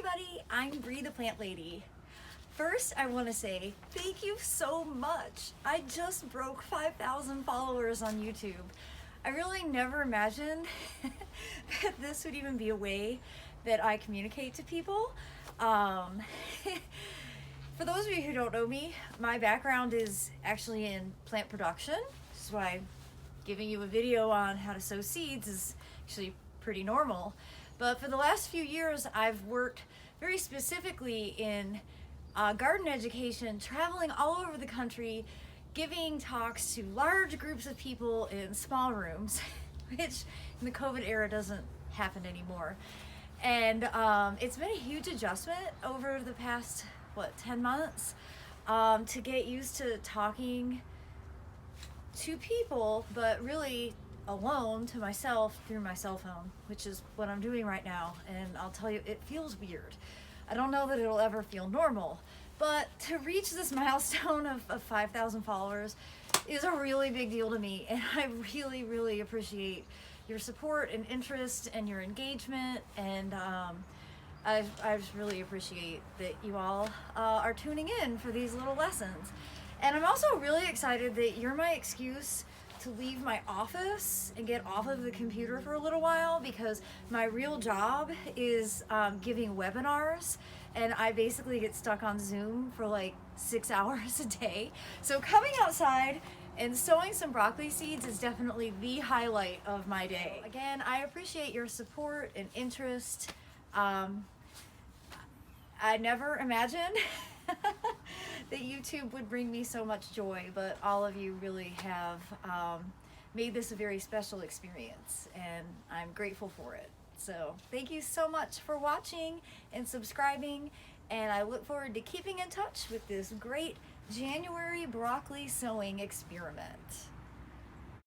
everybody, I'm Bree the Plant Lady. First, I want to say thank you so much. I just broke 5,000 followers on YouTube. I really never imagined that this would even be a way that I communicate to people. For those of you who don't know me, my background is actually in plant production. This is why giving you a video on how to sow seeds is actually pretty normal. But for the last few years, I've worked very specifically in garden education, traveling all over the country, giving talks to large groups of people in small rooms, which in the COVID era doesn't happen anymore. And it's been a huge adjustment over the past, 10 months to get used to talking to people, but really alone to myself through my cell phone, which is what I'm doing right now. And I'll tell you, it feels weird. I don't know that it'll ever feel normal, but to reach this milestone of 5,000 followers is a really big deal to me. And I really, really appreciate your support and interest and your engagement. And I just really appreciate that you all are tuning in for these little lessons. And I'm also really excited that you're my excuse to leave my office and get off of the computer for a little while, because my real job is giving webinars, and I basically get stuck on Zoom for like 6 hours a day. So coming outside and sowing some broccoli seeds is definitely the highlight of my day. Again, I appreciate your support and interest. I never imagined that YouTube would bring me so much joy, but all of you really have made this a very special experience, and I'm grateful for it. So thank you so much for watching and subscribing, and I look forward to keeping in touch with this great January broccoli sowing experiment.